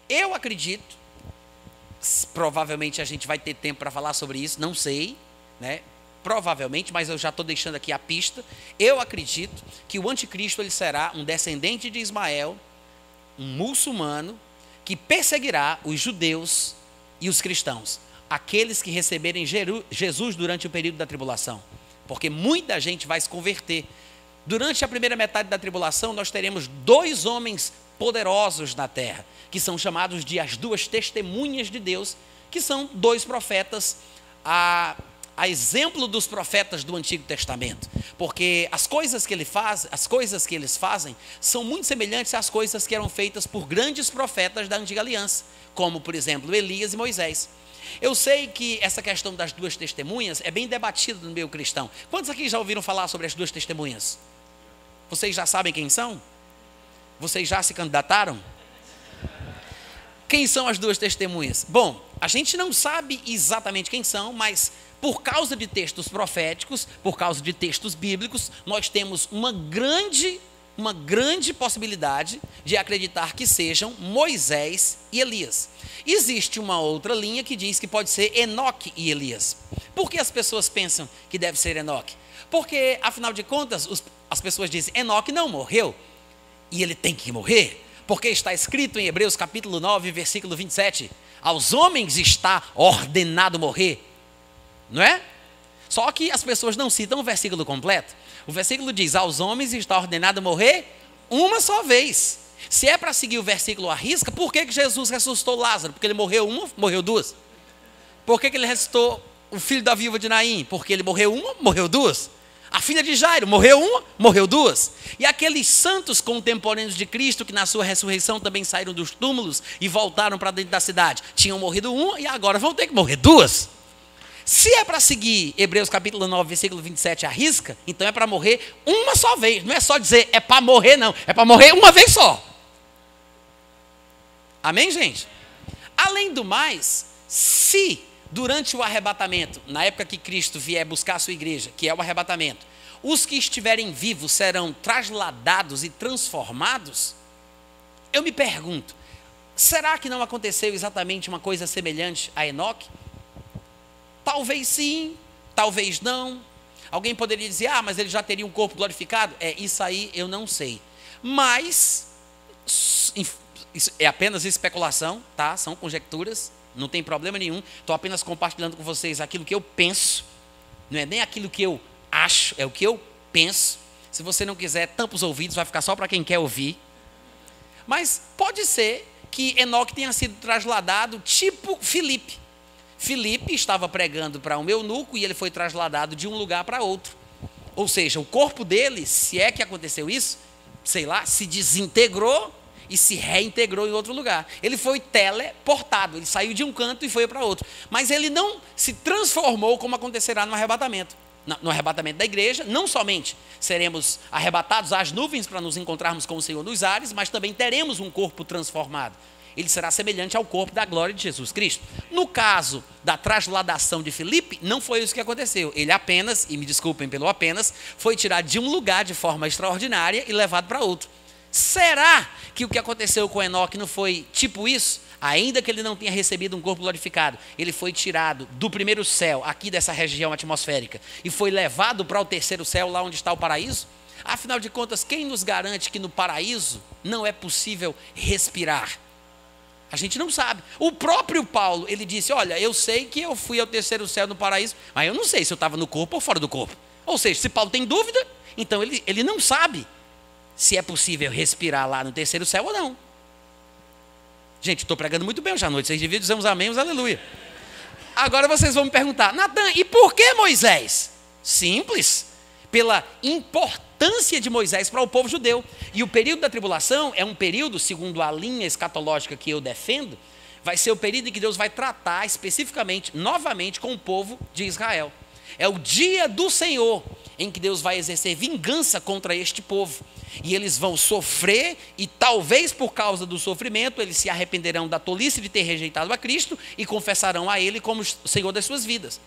Eu acredito, provavelmente a gente vai ter tempo para falar sobre isso, não sei, né? Provavelmente, mas eu já estou deixando aqui a pista. Eu acredito que o anticristo ele será um descendente de Ismael, um muçulmano, que perseguirá os judeus e os cristãos, aqueles que receberem Jesus durante o período da tribulação, porque muita gente vai se converter. Durante a primeira metade da tribulação, nós teremos 2 homens poderosos na terra, que são chamados de as 2 testemunhas de Deus, que são 2 profetas, a exemplo dos profetas do Antigo Testamento, porque as coisas que eles fazem são muito semelhantes às coisas que eram feitas por grandes profetas da Antiga Aliança, como, por exemplo, Elias e Moisés. Eu sei que essa questão das 2 testemunhas é bem debatida no meio cristão. Quantos aqui já ouviram falar sobre as 2 testemunhas? Vocês já sabem quem são? Vocês já se candidataram? Quem são as 2 testemunhas? Bom, a gente não sabe exatamente quem são, mas por causa de textos proféticos, por causa de textos bíblicos, nós temos uma grande possibilidade de acreditar que sejam Moisés e Elias. Existe uma outra linha que diz que pode ser Enoque e Elias. Por que as pessoas pensam que deve ser Enoque? Porque, afinal de contas, as pessoas dizem, Enoque não morreu, e ele tem que morrer, porque está escrito em Hebreus capítulo 9, versículo 27, aos homens está ordenado morrer, não é? Só que as pessoas não citam o versículo completo. O versículo diz, aos homens está ordenado morrer uma só vez. Se é para seguir o versículo à risca, por que Jesus ressuscitou Lázaro? Porque ele morreu uma, morreu 2. Por que ele ressuscitou o filho da viúva de Naim? Porque ele morreu uma, morreu 2. A filha de Jairo morreu uma, morreu 2. E aqueles santos contemporâneos de Cristo, que na sua ressurreição também saíram dos túmulos e voltaram para dentro da cidade, tinham morrido uma e agora vão ter que morrer 2. Se é para seguir Hebreus capítulo 9, versículo 27 à risca, então é para morrer uma só vez. Não é só dizer é para morrer, não. É para morrer uma vez só. Amém, gente? Além do mais, se durante o arrebatamento, na época que Cristo vier buscar a sua igreja, que é o arrebatamento, os que estiverem vivos serão trasladados e transformados, eu me pergunto, será que não aconteceu exatamente uma coisa semelhante a Enoque? Talvez sim, talvez não. Alguém poderia dizer, mas ele já teria um corpo glorificado? Isso aí eu não sei. Mas, isso é apenas especulação, tá? São conjecturas, não tem problema nenhum. Estou apenas compartilhando com vocês aquilo que eu penso. Não é nem aquilo que eu acho, é o que eu penso. Se você não quiser, tampa os ouvidos, vai ficar só para quem quer ouvir. Mas pode ser que Enoque tenha sido trasladado tipo Filipe. Filipe estava pregando para um eunuco e ele foi trasladado de um lugar para outro. Ou seja, o corpo dele, se é que aconteceu isso, sei lá, se desintegrou e se reintegrou em outro lugar. Ele foi teleportado, ele saiu de um canto e foi para outro. Mas ele não se transformou como acontecerá no arrebatamento. No arrebatamento da igreja, não somente seremos arrebatados às nuvens para nos encontrarmos com o Senhor nos ares, mas também teremos um corpo transformado. Ele será semelhante ao corpo da glória de Jesus Cristo. No caso da trasladação de Filipe, não foi isso que aconteceu. Ele apenas, e me desculpem pelo apenas, foi tirado de um lugar de forma extraordinária e levado para outro. Será que o que aconteceu com Enoque não foi tipo isso? Ainda que ele não tenha recebido um corpo glorificado, ele foi tirado do primeiro céu, aqui dessa região atmosférica, e foi levado para o terceiro céu, lá onde está o paraíso? Afinal de contas, quem nos garante que no paraíso não é possível respirar? A gente não sabe. O próprio Paulo, ele disse, olha, eu sei que eu fui ao terceiro céu no paraíso, mas eu não sei se eu estava no corpo ou fora do corpo. Ou seja, se Paulo tem dúvida, então ele não sabe se é possível respirar lá no terceiro céu ou não. Gente, estou pregando muito bem hoje à noite, vocês deviam dizer uns amém, uns aleluia. Agora vocês vão me perguntar, Natan, e por que Moisés? Simples, pela importância de Moisés para o povo judeu. E o período da tribulação é um período, segundo a linha escatológica que eu defendo, vai ser o período em que Deus vai tratar especificamente, novamente, com o povo de Israel. É o dia do Senhor, em que Deus vai exercer vingança contra este povo. E eles vão sofrer, e talvez por causa do sofrimento, eles se arrependerão da tolice de ter rejeitado a Cristo e confessarão a Ele como o Senhor das suas vidas.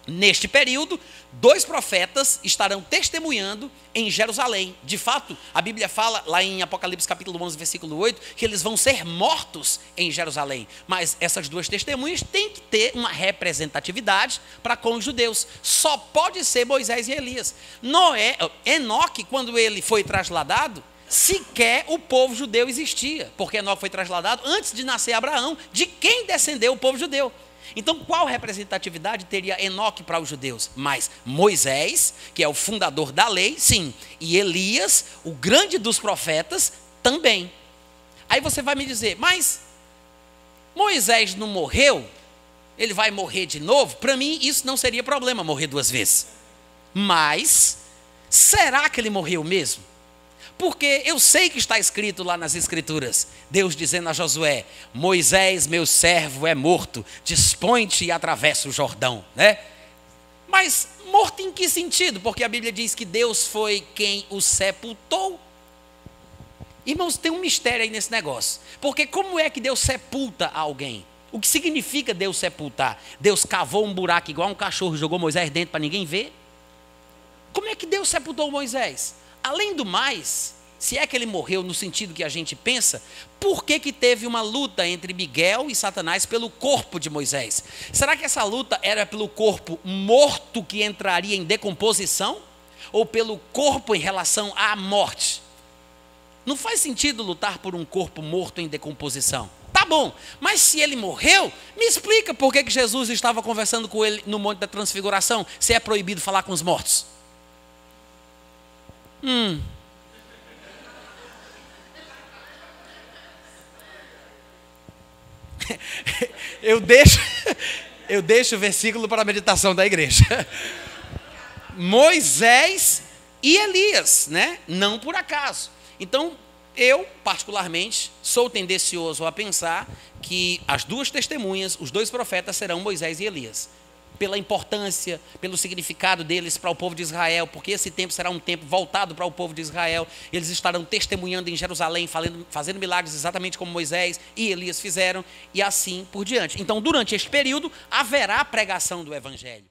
Neste período, 2 profetas estarão testemunhando em Jerusalém. De fato, a Bíblia fala lá em Apocalipse capítulo 11, versículo 8, que eles vão ser mortos em Jerusalém. Mas essas 2 testemunhas têm que ter uma representatividade para com os judeus. Só pode ser Moisés e Elias. Enoque, quando ele foi trasladado, sequer o povo judeu existia, porque Enoque foi trasladado antes de nascer Abraão, de quem descendeu o povo judeu. Então, qual representatividade teria Enoque para os judeus? Mas Moisés, que é o fundador da lei, sim. E Elias, o grande dos profetas, também. Aí você vai me dizer, mas Moisés não morreu? Ele vai morrer de novo? Para mim, isso não seria problema, morrer 2 vezes. Mas, será que ele morreu mesmo? Porque eu sei que está escrito lá nas Escrituras, Deus dizendo a Josué, Moisés, meu servo, é morto, dispõe-te e atravessa o Jordão, né? Mas morto em que sentido? Porque a Bíblia diz que Deus foi quem o sepultou. Irmãos, tem um mistério aí nesse negócio, porque como é que Deus sepulta alguém? O que significa Deus sepultar? Deus cavou um buraco igual um cachorro e jogou Moisés dentro para ninguém ver? Como é que Deus sepultou Moisés? Além do mais, se é que ele morreu no sentido que a gente pensa, por que teve uma luta entre Miguel e Satanás pelo corpo de Moisés? Será que essa luta era pelo corpo morto que entraria em decomposição? Ou pelo corpo em relação à morte? Não faz sentido lutar por um corpo morto em decomposição. Tá bom, mas se ele morreu, me explica por que Jesus estava conversando com ele no Monte da Transfiguração, se é proibido falar com os mortos. Eu deixo o versículo para a meditação da igreja. Moisés e Elias, né? Não por acaso. Então, eu, particularmente, sou tendencioso a pensar que as 2 testemunhas, os 2 profetas serão Moisés e Elias. Pela importância, pelo significado deles para o povo de Israel, porque esse tempo será um tempo voltado para o povo de Israel. Eles estarão testemunhando em Jerusalém, fazendo milagres exatamente como Moisés e Elias fizeram, e assim por diante. Então, durante este período, haverá pregação do Evangelho.